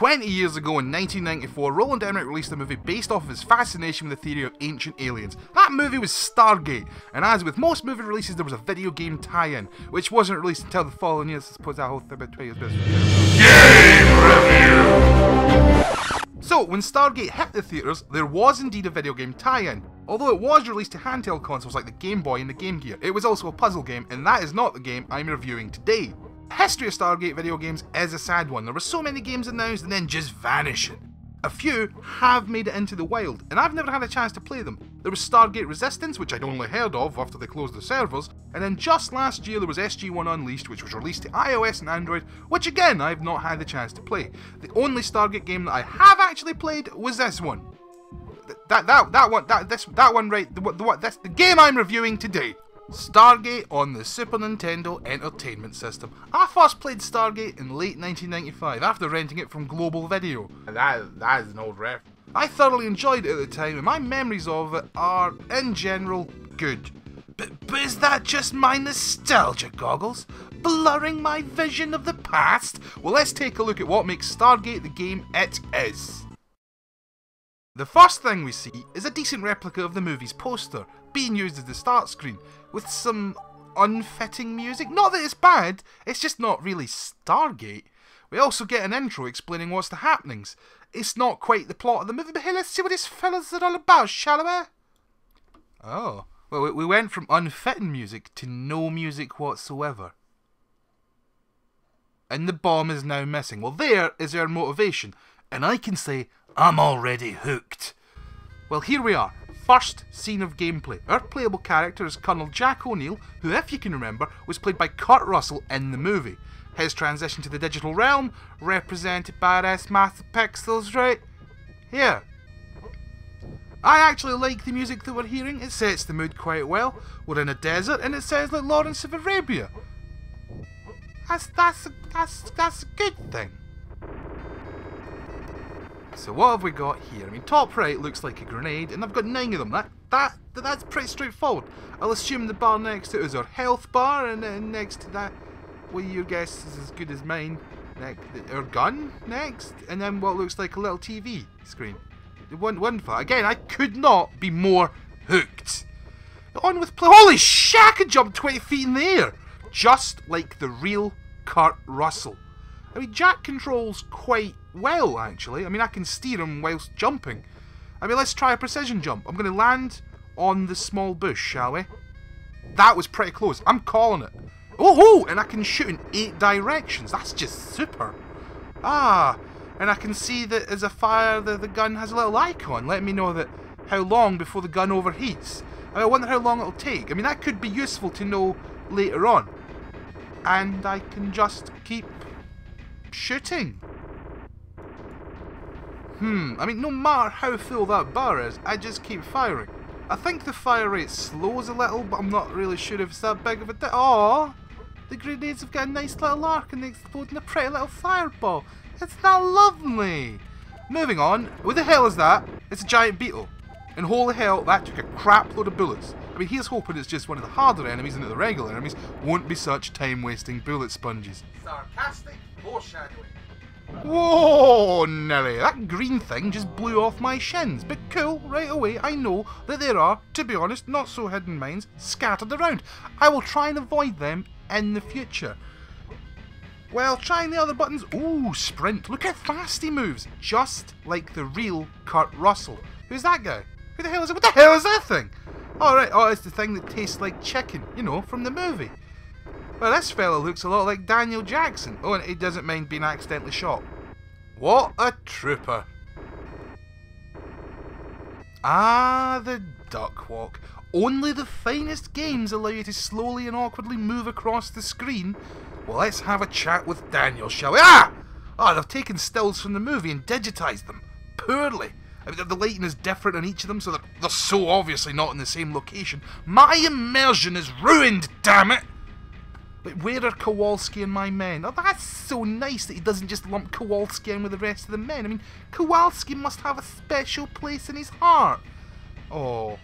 20 years ago in 1994, Roland Emmerich released a movie based off of his fascination with the theory of ancient aliens. That movie was Stargate, and as with most movie releases, there was a video game tie-in, which wasn't released until the following year. I suppose that whole thing about 20 years ago. Game review! So, when Stargate hit the theatres, there was indeed a video game tie-in. Although it was released to handheld consoles like the Game Boy and the Game Gear, it was also a puzzle game, and that is not the game I'm reviewing today. The history of Stargate video games is a sad one. There were so many games announced and then just vanishing. A few have made it into the wild, and I've never had a chance to play them. There was Stargate Resistance, which I'd only heard of after they closed the servers, and then just last year there was SG-1 Unleashed, which was released to iOS and Android, which again I've not had the chance to play. The only Stargate game that I have actually played was this one. The game I'm reviewing today. Stargate on the Super Nintendo Entertainment System. I first played Stargate in late 1995 after renting it from Global Video. That is an old ref. I thoroughly enjoyed it at the time, and my memories of it are, in general, good. But is that just my nostalgia goggles, blurring my vision of the past? Well, let's take a look at what makes Stargate the game it is. The first thing we see is a decent replica of the movie's poster, being used as the start screen, with some unfitting music. Not that it's bad, it's just not really Stargate. We also get an intro explaining what's the happenings. It's not quite the plot of the movie, but hey, let's see what these fellas are all about, shall we? Oh, well, we went from unfitting music to no music whatsoever. And the bomb is now missing. Well, there is our motivation, and I can say, I'm already hooked. Well, here we are. First scene of gameplay. Our playable character is Colonel Jack O'Neill, who, if you can remember, was played by Kurt Russell in the movie. His transition to the digital realm, represented by this massive pixels right here. I actually like the music that we're hearing. It sets the mood quite well. We're in a desert, and it sounds like Lawrence of Arabia. That's a good thing. So what have we got here? I mean, top right looks like a grenade, and I've got 9 of them. That's pretty straightforward. I'll assume the bar next to it is our health bar, and then next to that, well, your guess is as good as mine. Our gun next, and then what looks like a little TV screen. Again, I could not be more hooked. On with play. Holy shit! I could jump 20 feet in the air, just like the real Kurt Russell. I mean, Jack controls quite well, actually. I mean, I can steer him whilst jumping. I mean, let's try a precision jump. I'm going to land on the small bush, shall we? That was pretty close. I'm calling it. Oh, and I can shoot in 8 directions. That's just super. Ah, and I can see that as I fire, the gun has a little icon letting me know that how long before the gun overheats. I wonder how long it'll take. I mean, that could be useful to know later on. And I can just keep shooting. I mean, no matter how full that bar is, I just keep firing. I think the fire rate slows a little, but I'm not really sure if it's that big of a Aww! The grenades have got a nice little arc and they explode in a pretty little fireball. It's that lovely! Moving on, what the hell is that? It's a giant beetle. And holy hell, that took a crap load of bullets. I mean, here's hoping it's just one of the harder enemies and that the regular enemies won't be such time-wasting bullet sponges. Sarcastic foreshadowing. Whoa, Nelly, that green thing just blew off my shins. But cool, right away, I know that there are, to be honest, not so hidden mines scattered around. I will try and avoid them in the future. Well, trying the other buttons. Ooh, sprint. Look how fast he moves. Just like the real Kurt Russell. Who's that guy? Who the hell is it? What the hell is that thing? Oh, right. Oh, it's the thing that tastes like chicken, you know, from the movie. Well, this fella looks a lot like Daniel Jackson. Oh, and he doesn't mind being accidentally shot. What a trooper. Ah, the duck walk. Only the finest games allow you to slowly and awkwardly move across the screen. Well, let's have a chat with Daniel, shall we? Ah! Oh, they've taken stills from the movie and digitised them. Poorly. I mean, the lighting is different on each of them, so they're so obviously not in the same location. My immersion is ruined, damn it! But where are Kowalski and my men? Oh, that's so nice that he doesn't just lump Kowalski in with the rest of the men. I mean, Kowalski must have a special place in his heart. Oh,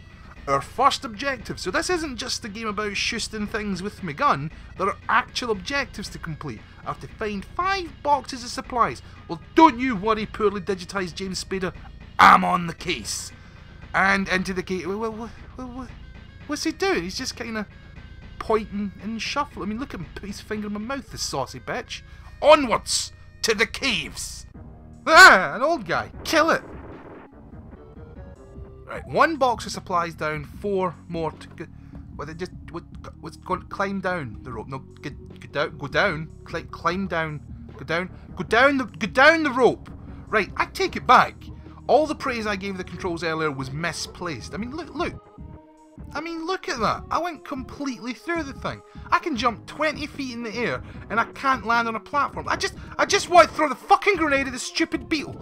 our first objective. So this isn't just a game about shooting things with my gun. There are actual objectives to complete. I have to find 5 boxes of supplies. Well, don't you worry, poorly digitised James Spader. I'm on the case. And into the cave. What's he doing? He's just kind of pointing and shuffling. I mean, look at him put his finger in my mouth, the saucy bitch. Onwards to the caves. Ah, an old guy. Kill it. Right, 1 box of supplies down, 4 more to go. Well, they just what's going to climb down the rope? No, go down, climb down, go down the rope. Right, I take it back. All the praise I gave the controls earlier was misplaced. I mean, look. I mean, look at that. I went completely through the thing. I can jump 20 feet in the air, and I can't land on a platform. I just want to throw the fucking grenade at the stupid beetle,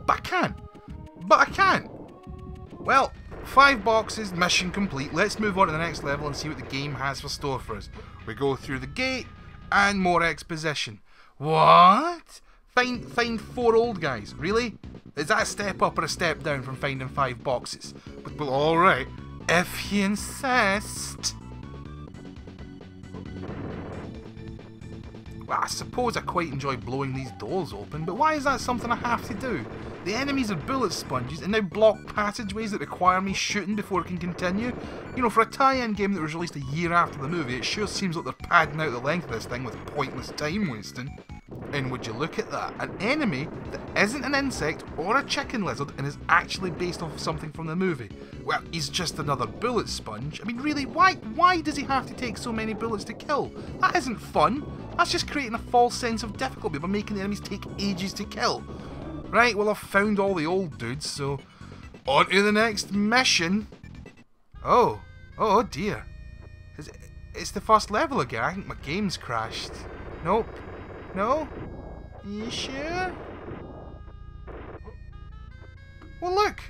but I can't. Well, 5 boxes, mission complete. Let's move on to the next level and see what the game has for store for us. We go through the gate, and more exposition. What? Find 4 old guys. Really? Is that a step up or a step down from finding 5 boxes? Well, alright. If you insist. Well, I suppose I quite enjoy blowing these doors open, but why is that something I have to do? The enemies are bullet sponges and now block passageways that require me shooting before it can continue. You know, for a tie-in game that was released a year after the movie, it sure seems like they're padding out the length of this thing with pointless time wasting. And would you look at that, an enemy that isn't an insect or a chicken lizard and is actually based off of something from the movie. Well, he's just another bullet sponge. I mean, really, why does he have to take so many bullets to kill? That isn't fun. That's just creating a false sense of difficulty by making the enemies take ages to kill. Right, well, I've found all the old dudes, so on to the next mission. Oh dear. It's the first level again. I think my game's crashed. Nope. No? You sure? Well, look!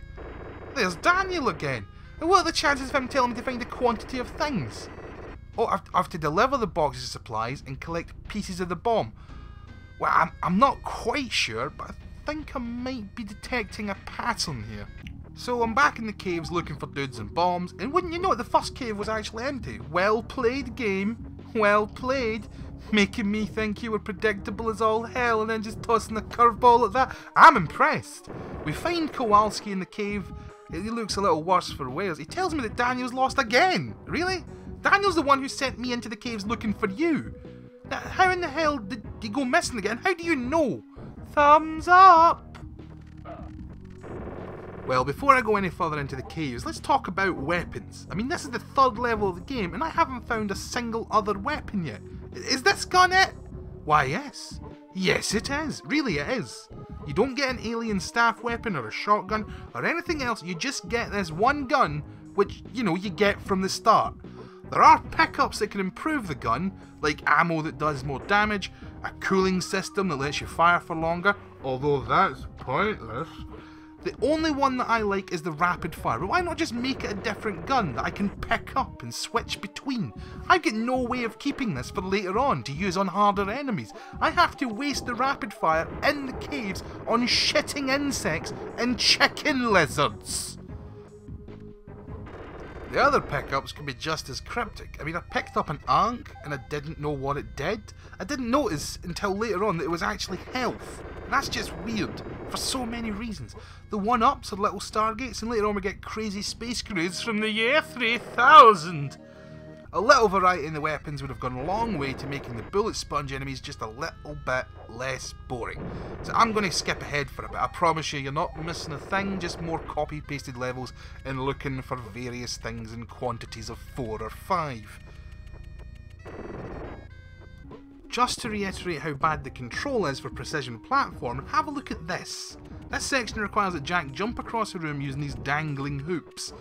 There's Daniel again! And what are the chances of him telling me to find a quantity of things? Oh, I have to deliver the boxes of supplies and collect pieces of the bomb. Well, I'm not quite sure, but I think I might be detecting a pattern here. So I'm back in the caves looking for dudes and bombs, and wouldn't you know it, the first cave was actually empty. Well played, game. Well played. Making me think you were predictable as all hell and then just tossing a curveball at that. I'm impressed. We find Kowalski in the cave. He looks a little worse for wear. He tells me that Daniel's lost again. Really? Daniel's the one who sent me into the caves looking for you. Now, how in the hell did he go missing again? How do you know? Thumbs up. Well, before I go any further into the caves, let's talk about weapons. I mean, this is the 3rd level of the game, and I haven't found a single other weapon yet. Is this gun it? Why, yes. Yes, it is. Really, it is. You don't get an alien staff weapon or a shotgun or anything else. You just get this one gun, which, you know, you get from the start. There are pickups that can improve the gun, like ammo that does more damage, a cooling system that lets you fire for longer, although that's pointless. The only one that I like is the rapid fire, but why not just make it a different gun that I can pick up and switch between? I've got no way of keeping this for later on to use on harder enemies. I have to waste the rapid fire in the caves on shitting insects and chicken lizards. The other pickups can be just as cryptic. I mean, I picked up an Ankh and I didn't know what it did. I didn't notice until later on that it was actually health. And that's just weird, for so many reasons. The 1-ups are little Stargates, and later on we get crazy space grenades from the year 3000. A little variety in the weapons would have gone a long way to making the bullet sponge enemies just a little bit less boring. So I'm going to skip ahead for a bit. I promise you, you're not missing a thing, just more copy-pasted levels and looking for various things in quantities of 4 or 5. Just to reiterate how bad the control is for precision platform, have a look at this. This section requires that Jack jump across a room using these dangling hoops.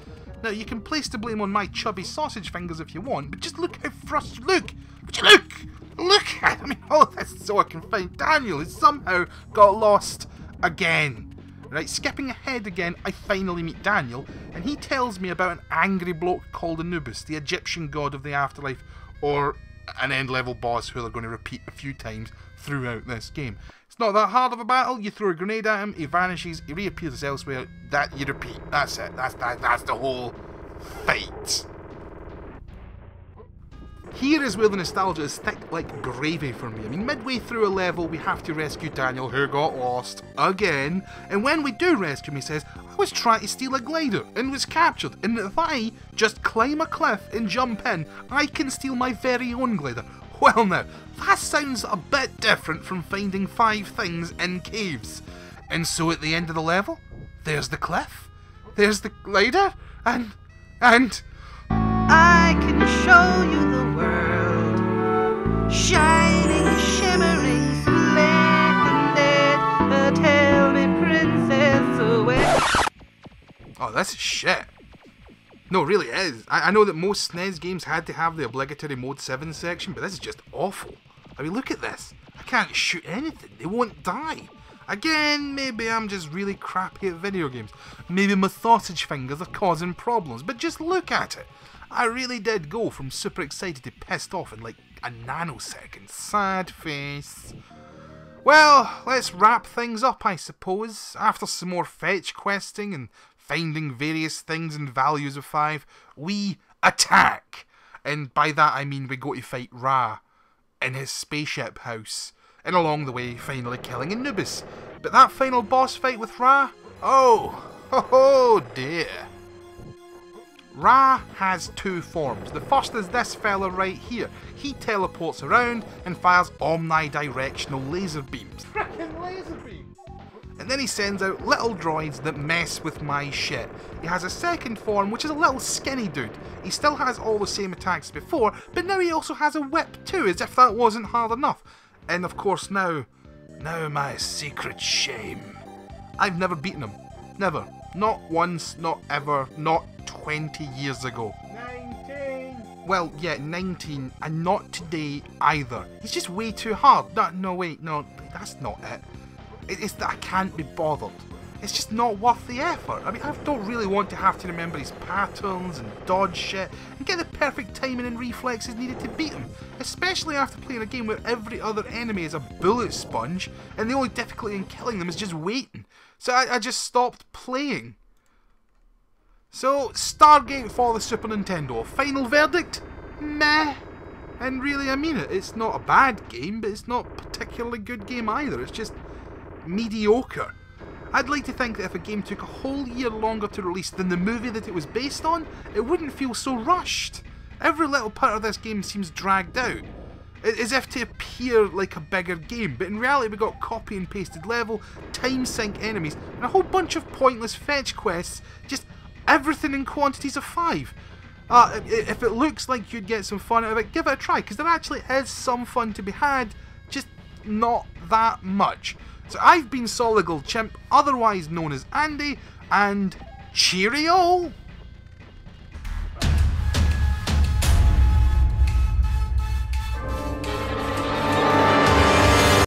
Now, you can place the blame on my chubby sausage fingers if you want, but just look how frustrated. Look! Would you look? Look at it! I mean, all of this so I can find Daniel, who somehow got lost again. Right, skipping ahead again, I finally meet Daniel, and he tells me about an angry bloke called Anubis, the Egyptian god of the afterlife, or an end-level boss who they're going to repeat a few times throughout this game. It's not that hard of a battle. You throw a grenade at him, he vanishes, he reappears elsewhere, that you repeat. That's it. That's the whole fight. Here is where the nostalgia is thick like gravy for me. I mean, midway through a level, we have to rescue Daniel, who got lost again. And when we do rescue him, he says, I was trying to steal a glider and was captured. And if I just climb a cliff and jump in, I can steal my very own glider. Well now, that sounds a bit different from finding 5 things in caves. And so at the end of the level, there's the cliff, there's the glider, and I can show you the world, shining, shimmering, splendid. Tell me, princess, where? Oh, this is shit. No, it really is. I know that most SNES games had to have the obligatory Mode 7 section, but this is just awful. I mean, look at this. I can't shoot anything. They won't die. Again, maybe I'm just really crappy at video games. Maybe my sausage fingers are causing problems, but just look at it. I really did go from super excited to pissed off in like a nanosecond. Sad face. Well, let's wrap things up, I suppose. After some more fetch questing and finding various things and values of 5, we attack. And by that I mean we go to fight Ra in his spaceship house. And along the way, finally killing Anubis. But that final boss fight with Ra? Oh dear. Ra has 2 forms. The first is this fella right here. He teleports around and fires omnidirectional laser beams. Frickin' laser beams! And then he sends out little droids that mess with my shit. He has a second form, which is a little skinny dude. He still has all the same attacks as before, but now he also has a whip too, as if that wasn't hard enough. And of course now my secret shame. I've never beaten him. Never. Not once, not ever, not 20 years ago. 19! Well, yeah, 19, and not today either. He's just way too hard. No, wait, no, that's not it. It's that I can't be bothered. It's just not worth the effort. I mean, I don't really want to have to remember his patterns and dodge shit and get the perfect timing and reflexes needed to beat him, especially after playing a game where every other enemy is a bullet sponge and the only difficulty in killing them is just waiting. So I just stopped playing. So, Stargate for the Super Nintendo. Final verdict? Meh. And really, I mean it. It's not a bad game, but it's not a particularly good game either. It's just mediocre. I'd like to think that if a game took a whole year longer to release than the movie that it was based on, it wouldn't feel so rushed. Every little part of this game seems dragged out, as if to appear like a bigger game, but in reality we got copy and pasted level, time sink enemies, and a whole bunch of pointless fetch quests, just everything in quantities of 5. If it looks like you'd get some fun out of it, give it a try, because there actually is some fun to be had, just not that much. So I've been SolidGoldChimp, otherwise known as Andy, and cheerio!